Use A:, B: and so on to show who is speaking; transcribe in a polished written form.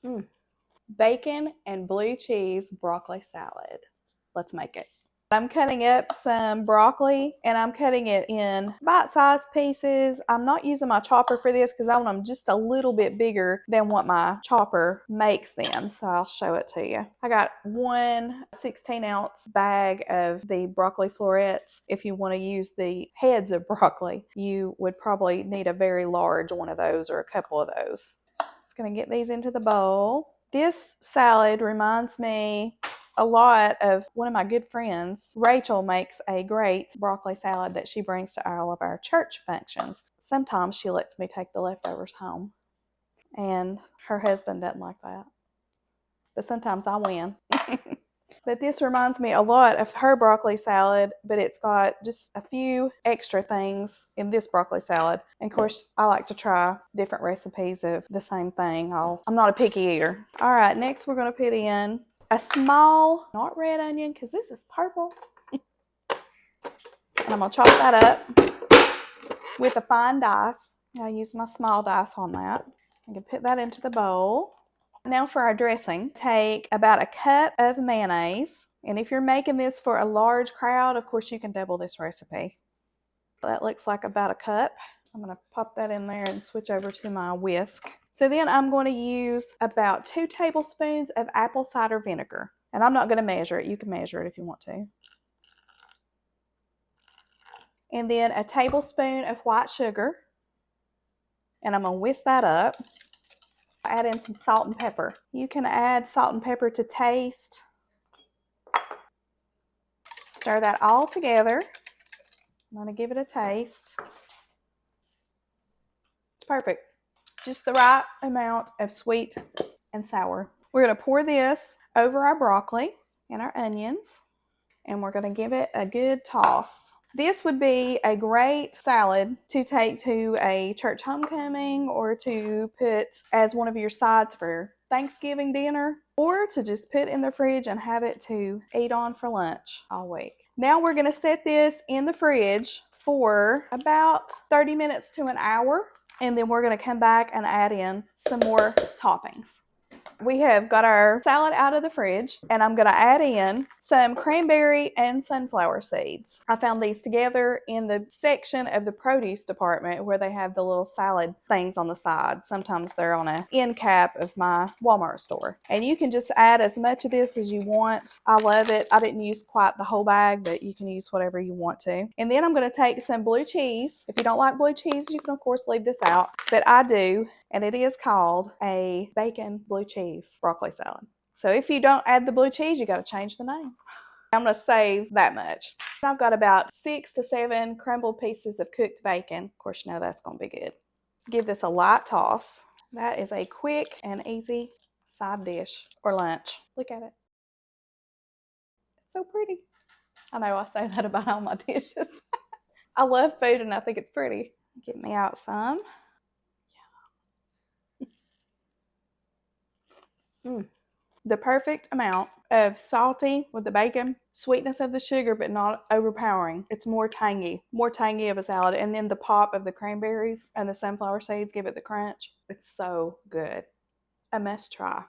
A: Mm. Bacon and blue cheese broccoli salad. Let's make it. I'm cutting up some broccoli and I'm cutting it in bite-sized pieces. I'm not using my chopper for this because I want them just a little bit bigger than what my chopper makes them. So I'll show it to you. I got one 16-ounce bag of the broccoli florets. If you want to use the heads of broccoli, you would probably need a very large one of those or a couple of those. Just going to get these into the bowl. This salad reminds me a lot of one of my good friends. Rachel makes a great broccoli salad that she brings to all of our church functions. Sometimes she lets me take the leftovers home, and her husband doesn't like that. But sometimes I win. But this reminds me a lot of her broccoli salad, but it's got just a few extra things in this broccoli salad. And of course, I like to try different recipes of the same thing. I'm not a picky eater. All right, next we're going to put in a small, not red onion, because this is purple. And I'm going to chop that up with a fine dice. I'll use my small dice on that. I can put that into the bowl. Now for our dressing, take about a cup of mayonnaise. And if you're making this for a large crowd, of course you can double this recipe. That looks like about a cup. I'm going to pop that in there and switch over to my whisk. So then I'm going to use about 2 tablespoons of apple cider vinegar. And I'm not going to measure it. You can measure it if you want to. And then a tablespoon of white sugar. And I'm going to whisk that up. Add in some salt and pepper. You can add salt and pepper to taste. Stir that all together. I'm going to give it a taste. It's perfect. Just the right amount of sweet and sour. We're going to pour this over our broccoli and our onions, and we're going to give it a good toss. This would be a great salad to take to a church homecoming or to put as one of your sides for Thanksgiving dinner, or to just put in the fridge and have it to eat on for lunch all week. Now we're going to set this in the fridge for about 30 minutes to an hour, and then we're going to come back and add in some more toppings. We have got our salad out of the fridge, and I'm going to add in some cranberry and sunflower seeds. I found these together in the section of the produce department where they have the little salad things on the side. Sometimes they're on an end cap of my Walmart store. And you can just add as much of this as you want. I love it. I didn't use quite the whole bag, but you can use whatever you want to. And then I'm going to take some blue cheese. If you don't like blue cheese, you can of course leave this out, but I do. And it is called a bacon blue cheese broccoli salad. So if you don't add the blue cheese, you got to change the name. I'm going to save that much. I've got about 6 to 7 crumbled pieces of cooked bacon. Of course, you know that's going to be good. Give this a light toss. That is a quick and easy side dish or lunch. Look at it. It's so pretty. I know I say that about all my dishes. I love food and I think it's pretty. Get me out some. The perfect amount of salty with the bacon, sweetness of the sugar, but not overpowering. It's more tangy of a salad. And then the pop of the cranberries and the sunflower seeds give it the crunch. It's so good. A must try.